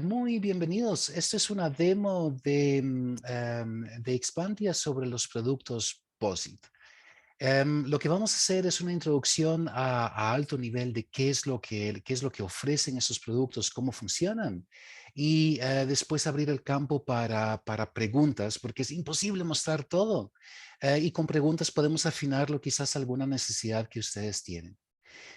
Muy bienvenidos. Esta es una demo de Expantia sobre los productos POSIT. Lo que vamos a hacer es una introducción a alto nivel de qué es lo que ofrecen esos productos, cómo funcionan, y después abrir el campo para preguntas, porque es imposible mostrar todo. Y con preguntas podemos afinarlo quizás a alguna necesidad que ustedes tienen.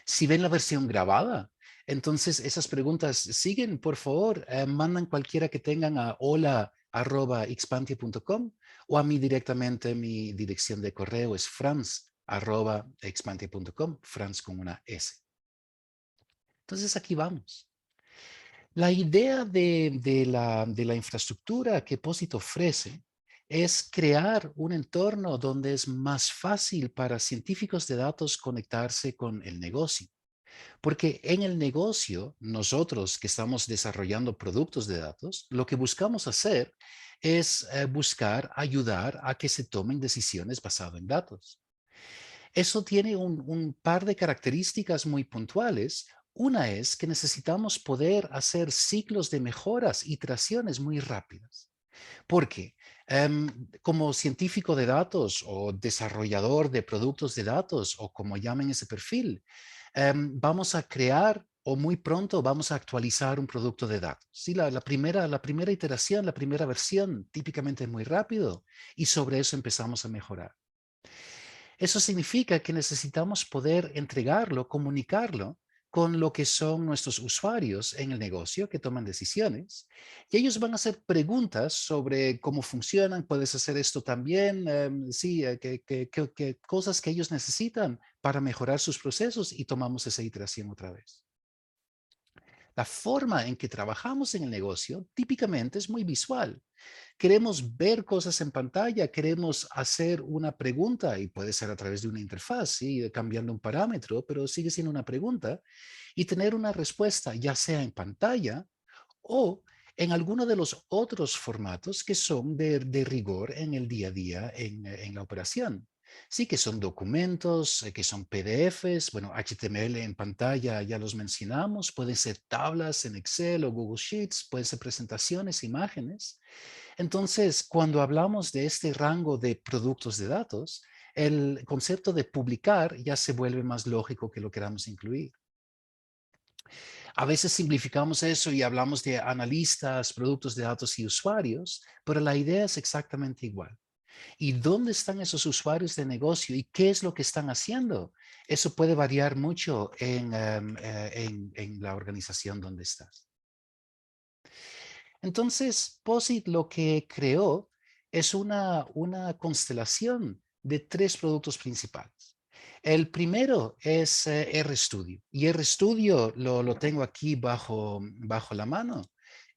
Si ven la versión grabada, entonces esas preguntas siguen, por favor, mandan cualquiera que tengan a hola@expantia.com o a mí directamente. Mi dirección de correo es franz@expantia.com, Franz con una S. Entonces aquí vamos. La idea de la infraestructura que POSIT ofrece es crear un entorno donde es más fácil para científicos de datos conectarse con el negocio. Porque en el negocio, nosotros que estamos desarrollando productos de datos, lo que buscamos hacer es buscar ayudar a que se tomen decisiones basadas en datos. Eso tiene un par de características muy puntuales. Una es que necesitamos poder hacer ciclos de mejoras, iteraciones muy rápidas. Porque como científico de datos o desarrollador de productos de datos o como llamen ese perfil, vamos a crear o muy pronto vamos a actualizar un producto de datos. Sí, la primera iteración, la primera versión, típicamente es muy rápido y sobre eso empezamos a mejorar. Eso significa que necesitamos poder entregarlo, comunicarlo con lo que son nuestros usuarios en el negocio que toman decisiones. Y ellos van a hacer preguntas sobre cómo funcionan, puedes hacer esto también, sí, qué cosas que ellos necesitan para mejorar sus procesos y tomamos esa iteración otra vez. La forma en que trabajamos en el negocio típicamente es muy visual. Queremos ver cosas en pantalla, queremos hacer una pregunta y puede ser a través de una interfaz, ¿sí? Cambiando un parámetro, pero sigue siendo una pregunta y tener una respuesta, ya sea en pantalla o en alguno de los otros formatos que son de rigor en el día a día en la operación. Sí, que son documentos, que son PDFs, bueno, HTML en pantalla ya los mencionamos, pueden ser tablas en Excel o Google Sheets, pueden ser presentaciones, imágenes. Entonces, cuando hablamos de este rango de productos de datos, el concepto de publicar ya se vuelve más lógico que lo queramos incluir. A veces simplificamos eso y hablamos de analistas, productos de datos y usuarios, pero la idea es exactamente igual. ¿Y dónde están esos usuarios de negocio y qué es lo que están haciendo? Eso puede variar mucho en la organización donde estás. Entonces, POSIT lo que creó es una constelación de tres productos principales. El primero es RStudio, y RStudio lo tengo aquí bajo la mano.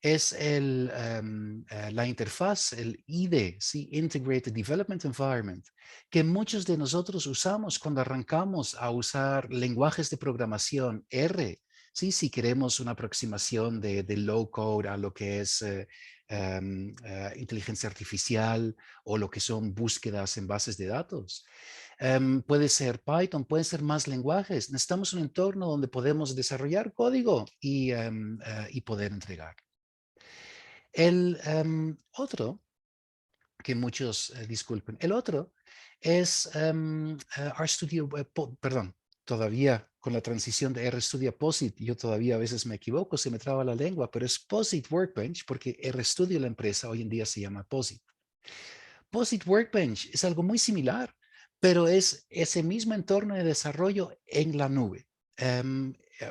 Es la interfaz, el IDE, ¿sí? Integrated Development Environment, que muchos de nosotros usamos cuando arrancamos a usar lenguajes de programación R. Sí, si queremos una aproximación de low code a lo que es inteligencia artificial o lo que son búsquedas en bases de datos. Puede ser Python, pueden ser más lenguajes. Necesitamos un entorno donde podemos desarrollar código y poder entregar. El otro, que muchos disculpen, el otro es RStudio, perdón, todavía con la transición de RStudio a POSIT, yo todavía a veces me equivoco, se me traba la lengua, pero es POSIT Workbench porque RStudio, la empresa, hoy en día se llama POSIT. POSIT Workbench es algo muy similar, pero es ese mismo entorno de desarrollo en la nube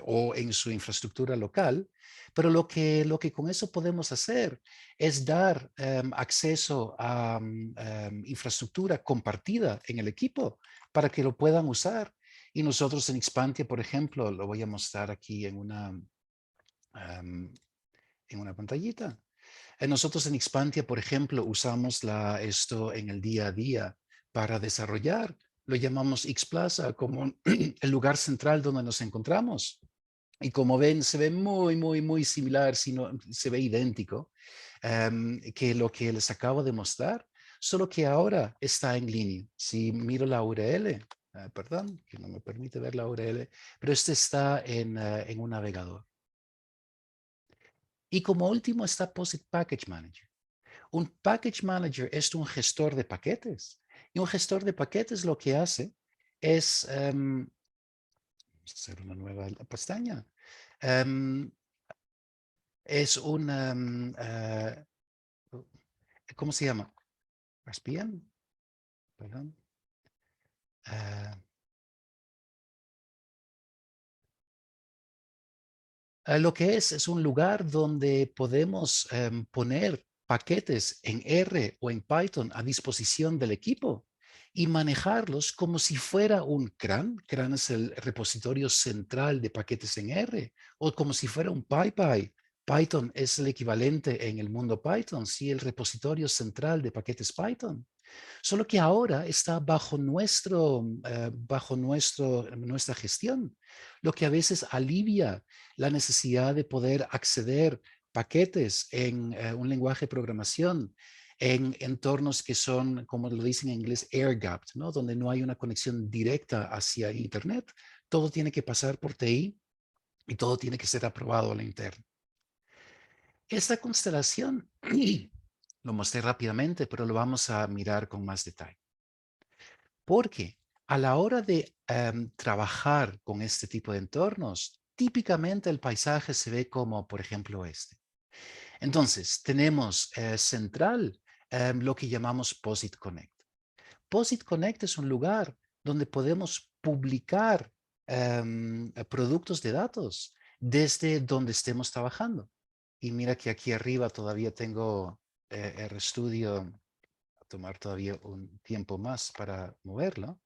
o en su infraestructura local, pero lo que con eso podemos hacer es dar acceso a infraestructura compartida en el equipo para que lo puedan usar. Y nosotros en Expantia, por ejemplo, lo voy a mostrar aquí en una pantallita. Nosotros en Expantia, por ejemplo, usamos esto en el día a día para desarrollar. Lo llamamos Xplaza como el lugar central donde nos encontramos. Y como ven, se ve muy, muy, muy similar, sino se ve idéntico que lo que les acabo de mostrar, solo que ahora está en línea. Si miro la URL, perdón, que no me permite ver la URL, pero este está en un navegador. Y como último está POSIT Package Manager. Un Package Manager es un gestor de paquetes. Y un gestor de paquetes lo que hace es vamos a hacer una nueva pestaña. Um, es un, ¿cómo se llama? ¿RSPM? Perdón. Uh, lo que es un lugar donde podemos poner paquetes en R o en Python a disposición del equipo y manejarlos como si fuera un CRAN. CRAN es el repositorio central de paquetes en R, o como si fuera un PyPy. Python es el equivalente en el mundo Python, sí, el repositorio central de paquetes Python. Solo que ahora está nuestra gestión, lo que a veces alivia la necesidad de poder acceder paquetes en un lenguaje de programación en entornos que son, como lo dicen en inglés, air-gapped, ¿no? Donde no hay una conexión directa hacia Internet. Todo tiene que pasar por TI y todo tiene que ser aprobado a la interna. Esta constelación lo mostré rápidamente, pero lo vamos a mirar con más detalle. Porque a la hora de trabajar con este tipo de entornos, típicamente el paisaje se ve como, por ejemplo, este. Entonces, tenemos central lo que llamamos POSIT Connect. POSIT Connect es un lugar donde podemos publicar productos de datos desde donde estemos trabajando. Y mira que aquí arriba todavía tengo RStudio, a tomar todavía un tiempo más para moverlo.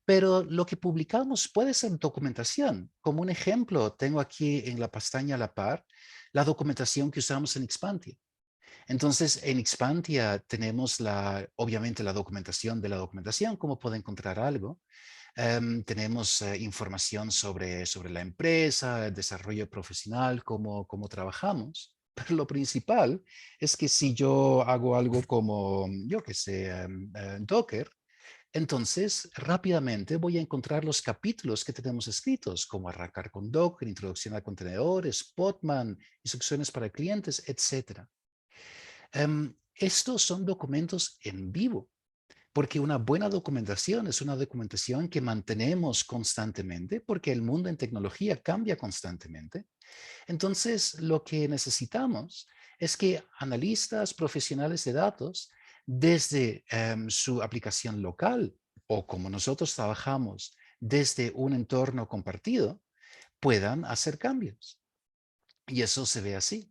Pero lo que publicamos puede ser documentación. Como un ejemplo, tengo aquí en la pestaña a la par la documentación que usamos en Expantia. Entonces, en Expantia tenemos obviamente la documentación de la documentación, cómo puede encontrar algo. Tenemos información sobre la empresa, el desarrollo profesional, cómo trabajamos. Pero lo principal es que si yo hago algo como, yo que sé, Docker, entonces, rápidamente voy a encontrar los capítulos que tenemos escritos, como arrancar con Docker, introducción a contenedores, Podman, instrucciones para clientes, etc. Estos son documentos en vivo, porque una buena documentación es una documentación que mantenemos constantemente, porque el mundo en tecnología cambia constantemente. Entonces, lo que necesitamos es que analistas profesionales de datos, desde su aplicación local o como nosotros trabajamos desde un entorno compartido, puedan hacer cambios. Y eso se ve así.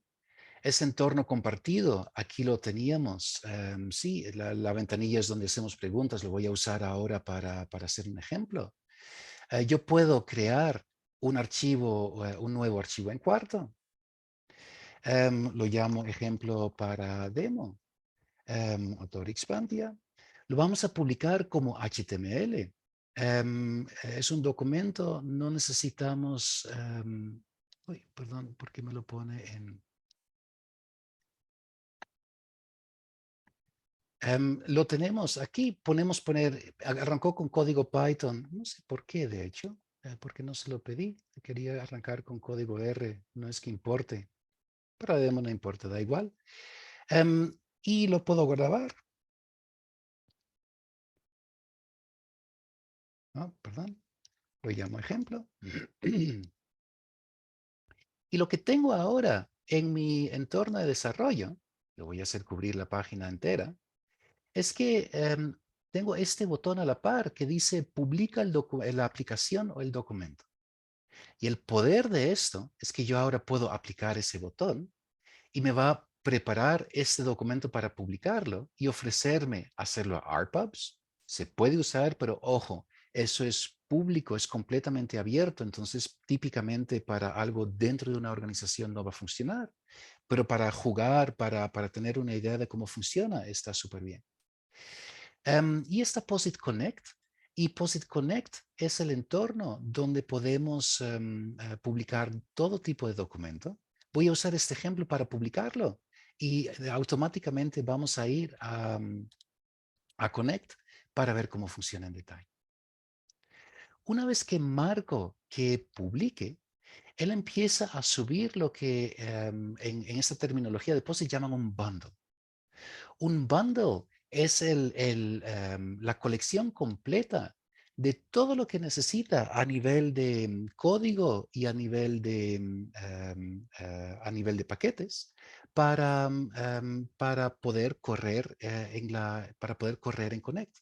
Ese entorno compartido, aquí lo teníamos. Sí, la ventanilla es donde hacemos preguntas. Lo voy a usar ahora para hacer un ejemplo. Yo puedo crear un archivo, un nuevo archivo en Quarto. Lo llamo ejemplo para demo, autor Expandia. Lo vamos a publicar como HTML. Es un documento, no necesitamos, uy, perdón, ¿por qué me lo pone en? Lo tenemos aquí, arrancó con código Python, no sé por qué, de hecho, porque no se lo pedí, quería arrancar con código R, no es que importe, para demo no importa, da igual. Y lo puedo grabar, ¿no? Perdón, lo llamo ejemplo. Y lo que tengo ahora en mi entorno de desarrollo, lo voy a hacer cubrir la página entera, es que tengo este botón a la par que dice publica la aplicación o el documento. Y el poder de esto es que yo ahora puedo aplicar ese botón y me va a preparar este documento para publicarlo y ofrecerme hacerlo a RPubs. Se puede usar, pero ojo, eso es público, es completamente abierto, entonces típicamente para algo dentro de una organización no va a funcionar, pero para jugar, para tener una idea de cómo funciona, está súper bien. Y está POSIT Connect. Y POSIT Connect es el entorno donde podemos publicar todo tipo de documento. Voy a usar este ejemplo para publicarlo y automáticamente vamos a ir a Connect para ver cómo funciona en detalle. Una vez que marco que publique, él empieza a subir lo que en esta terminología de POSIT llaman un bundle. Un bundle es la colección completa de todo lo que necesita a nivel de código y a nivel de paquetes para poder correr para poder correr en Connect.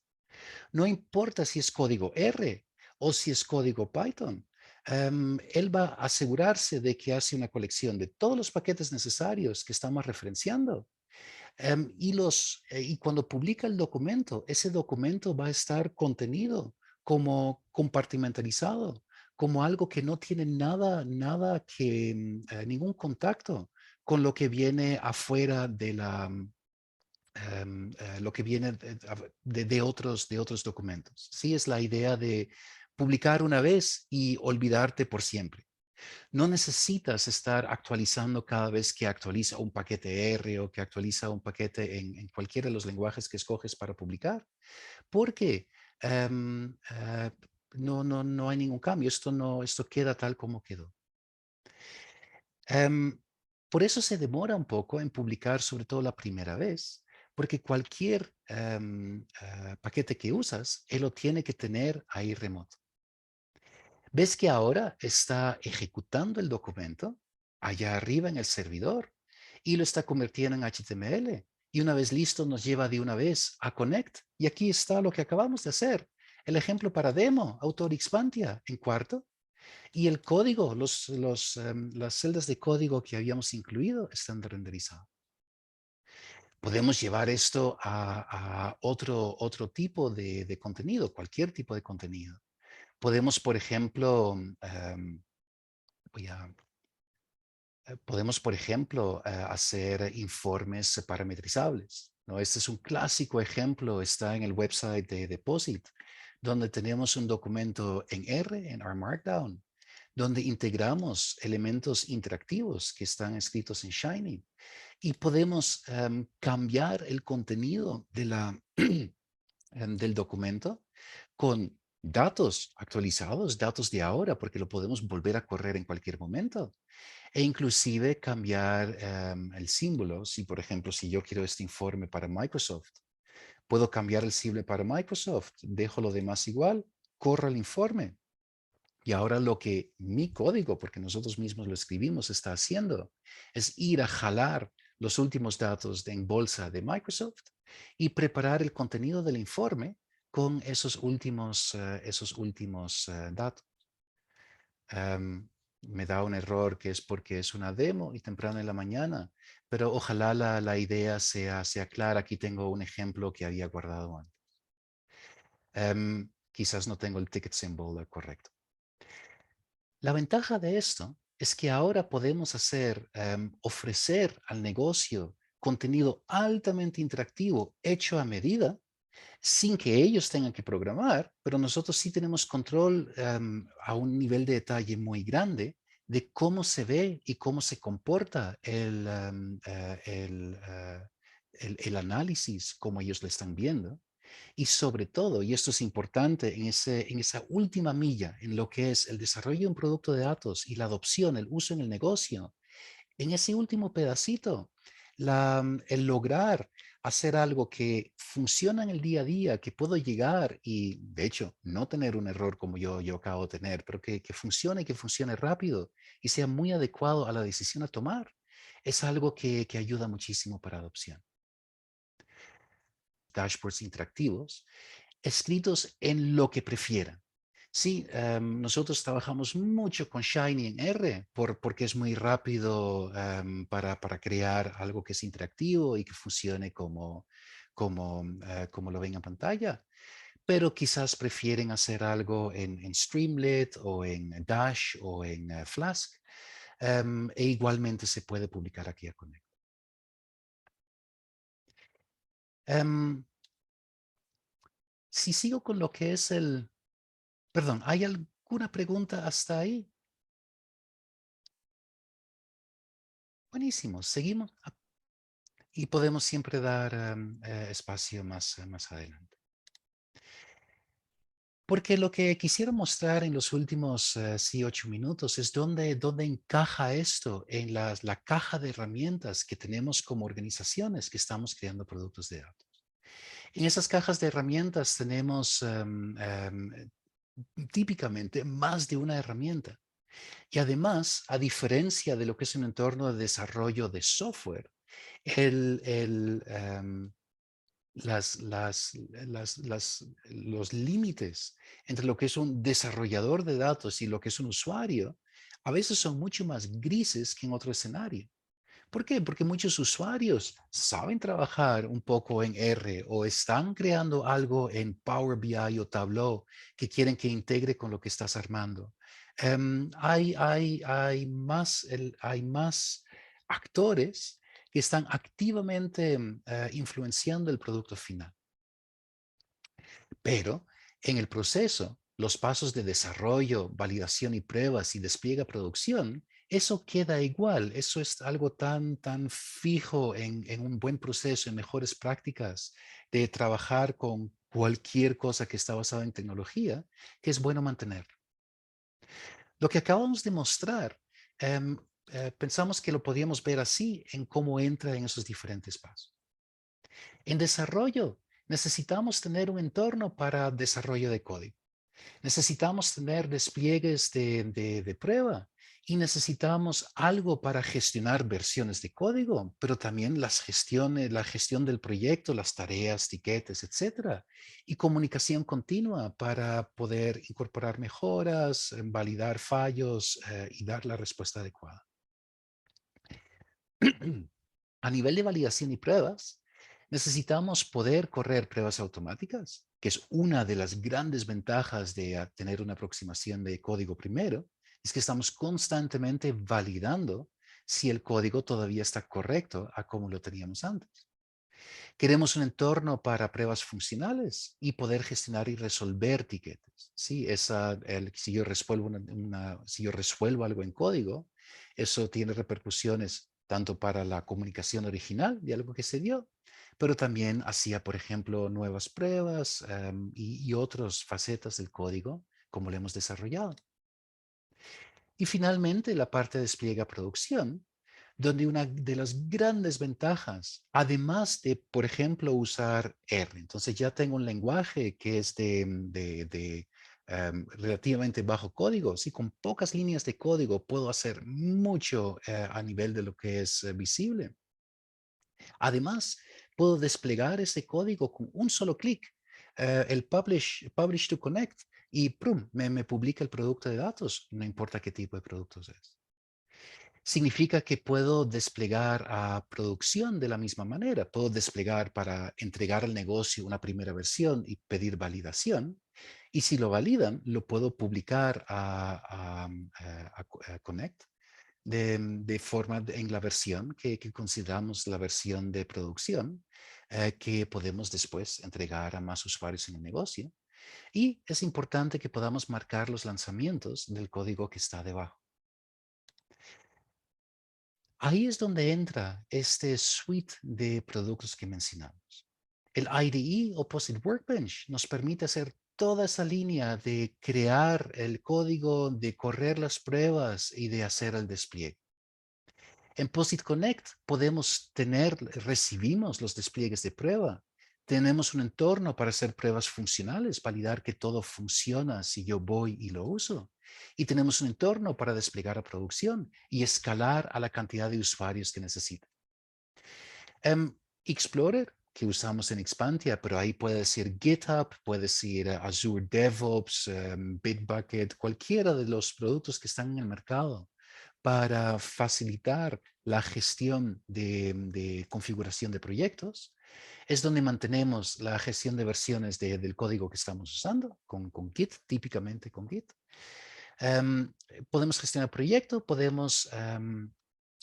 No importa si es código R o si es código Python. Él va a asegurarse de que hace una colección de todos los paquetes necesarios que estamos referenciando. Y cuando publica el documento, ese documento va a estar contenido como compartimentalizado, como algo que no tiene ningún contacto con lo que viene afuera de lo que viene de otros documentos. Sí, es la idea de publicar una vez y olvidarte por siempre. No necesitas estar actualizando cada vez que actualiza un paquete R o que actualiza un paquete en cualquiera de los lenguajes que escoges para publicar, porque no hay ningún cambio. Esto queda tal como quedó. Em, por eso se demora un poco en publicar, sobre todo la primera vez, porque cualquier paquete que usas, él lo tiene que tener ahí remoto. ¿Ves que ahora está ejecutando el documento allá arriba en el servidor y lo está convirtiendo en HTML? Y una vez listo, nos lleva de una vez a Connect. Y aquí está lo que acabamos de hacer. El ejemplo para demo, Autor Xpantia en cuarto. Y el código, las celdas de código que habíamos incluido están renderizadas. Podemos llevar esto a otro tipo de contenido, cualquier tipo de contenido. Podemos, por ejemplo, voy a podemos, por ejemplo, hacer informes parametrizables, ¿no? Este es un clásico ejemplo, está en el website de Deposit, donde tenemos un documento en R, en R Markdown, donde integramos elementos interactivos que están escritos en Shiny y podemos cambiar el contenido del documento con datos actualizados, datos de ahora, porque lo podemos volver a correr en cualquier momento e inclusive cambiar el símbolo. Si, por ejemplo, si yo quiero este informe para Microsoft, puedo cambiar el símbolo para Microsoft, dejo lo demás igual, corro el informe. Y ahora lo que mi código, porque nosotros mismos lo escribimos, está haciendo es ir a jalar los últimos datos en bolsa de Microsoft y preparar el contenido del informe con esos últimos datos. Me da un error que es porque es una demo y temprano en la mañana, pero ojalá la idea sea clara. Aquí tengo un ejemplo que había guardado antes. Quizás no tengo el ticket symbol correcto. La ventaja de esto es que ahora podemos ofrecer al negocio contenido altamente interactivo hecho a medida sin que ellos tengan que programar, pero nosotros sí tenemos control a un nivel de detalle muy grande de cómo se ve y cómo se comporta el análisis, como ellos lo están viendo. Y sobre todo, y esto es importante, en esa última milla, en lo que es el desarrollo de un producto de datos y la adopción, el uso en el negocio, en ese último pedacito, el lograr hacer algo que funciona en el día a día, que puedo llegar y, de hecho, no tener un error como yo acabo de tener, pero que funcione y que funcione rápido y sea muy adecuado a la decisión a tomar, es algo que ayuda muchísimo para adopción. Dashboards interactivos escritos en lo que prefieran. Sí, nosotros trabajamos mucho con Shiny en R porque es muy rápido para crear algo que es interactivo y que funcione como lo ven en pantalla, pero quizás prefieren hacer algo en Streamlit o en Dash o en Flask, e igualmente se puede publicar aquí a Connect. Si sigo con lo que es Perdón, ¿hay alguna pregunta hasta ahí? Buenísimo, seguimos y podemos siempre dar espacio más adelante. Porque lo que quisiera mostrar en los últimos, sí, 8 minutos es dónde encaja esto en la caja de herramientas que tenemos como organizaciones que estamos creando productos de datos. En esas cajas de herramientas tenemos típicamente más de una herramienta. Y además, a diferencia de lo que es un entorno de desarrollo de software, el, el, los límites entre lo que es un desarrollador de datos y lo que es un usuario a veces son mucho más grises que en otro escenario. ¿Por qué? Porque muchos usuarios saben trabajar un poco en R o están creando algo en Power BI o Tableau que quieren que integre con lo que estás armando. Hay más actores que están activamente influenciando el producto final. Pero en el proceso, los pasos de desarrollo, validación y pruebas y despliegue a producción, eso queda igual. Eso es algo tan fijo en un buen proceso, en mejores prácticas de trabajar con cualquier cosa que está basada en tecnología, que es bueno mantener. Lo que acabamos de mostrar, em, pensamos que lo podíamos ver así en cómo entra en esos diferentes pasos. En desarrollo, necesitamos tener un entorno para desarrollo de código. Necesitamos tener despliegues de prueba y necesitamos algo para gestionar versiones de código, pero también las gestiones, la gestión del proyecto, las tareas, tiquetes, etcétera, y comunicación continua para poder incorporar mejoras, validar fallos y dar la respuesta adecuada. A nivel de validación y pruebas, necesitamos poder correr pruebas automáticas, que es una de las grandes ventajas de tener una aproximación de código primero, es que estamos constantemente validando si el código todavía está correcto a como lo teníamos antes. Queremos un entorno para pruebas funcionales y poder gestionar y resolver tiquetes. Sí, si yo resuelvo si yo resuelvo algo en código, eso tiene repercusiones tanto para la comunicación original de algo que se dio, pero también hacia, por ejemplo, nuevas pruebas y otras facetas del código como lo hemos desarrollado. Y finalmente, la parte de despliegue a producción, donde una de las grandes ventajas, además de, por ejemplo, usar R, entonces ya tengo un lenguaje que es de relativamente bajo código, sí, con pocas líneas de código puedo hacer mucho a nivel de lo que es visible. Además, puedo desplegar ese código con un solo clic, el publish to connect, y ¡prum! Me publica el producto de datos, no importa qué tipo de productos es. Significa que puedo desplegar a producción de la misma manera. Puedo desplegar para entregar al negocio una primera versión y pedir validación. Y si lo validan, lo puedo publicar a Connect de forma en la versión que consideramos la versión de producción que podemos después entregar a más usuarios en el negocio. Y es importante que podamos marcar los lanzamientos del código que está debajo. Ahí es donde entra este suite de productos que mencionamos. El IDE o POSIT Workbench nos permite hacer toda esa línea de crear el código, de correr las pruebas y de hacer el despliegue. En POSIT Connect recibimos los despliegues de prueba. Tenemos un entorno para hacer pruebas funcionales, validar que todo funciona si yo voy y lo uso. Y tenemos un entorno para desplegar a producción y escalar a la cantidad de usuarios que necesite. Explorer, que usamos en Expantia, pero ahí puede decir GitHub, puede decir Azure DevOps, Bitbucket, cualquiera de los productos que están en el mercado para facilitar la gestión de configuración de proyectos. Es donde mantenemos la gestión de versiones del código que estamos usando, con Git, típicamente con Git. Podemos gestionar proyecto, podemos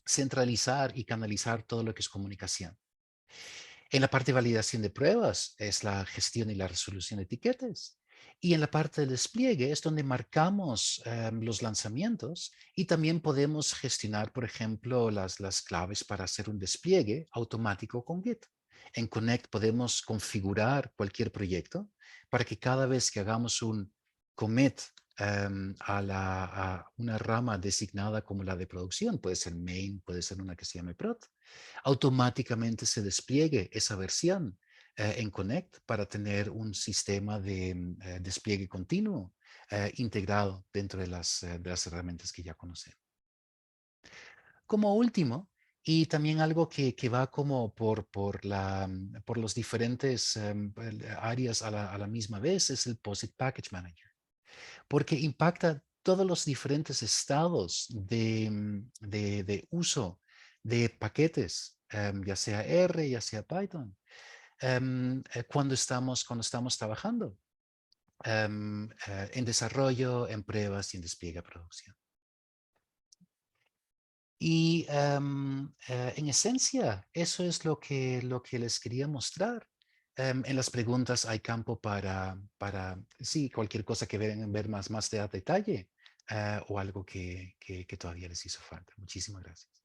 centralizar y canalizar todo lo que es comunicación. En la parte de validación de pruebas es la gestión y la resolución de etiquetas. Y en la parte del despliegue es donde marcamos los lanzamientos y también podemos gestionar, por ejemplo, las claves para hacer un despliegue automático con Git. En Connect podemos configurar cualquier proyecto para que cada vez que hagamos un commit a una rama designada como la de producción, puede ser main, puede ser una que se llame prod, automáticamente se despliegue esa versión en Connect para tener un sistema de despliegue continuo integrado dentro de las herramientas que ya conocemos. Como último, y también algo que va como por los diferentes áreas a la misma vez, es el POSIT Package Manager, porque impacta todos los diferentes estados de uso de paquetes, ya sea R, ya sea Python, cuando estamos trabajando en desarrollo, en pruebas y en despliegue a producción. Y en esencia, eso es lo que les quería mostrar. En las preguntas hay campo sí, cualquier cosa que ver más de a detalle o algo que todavía les hizo falta. Muchísimas gracias.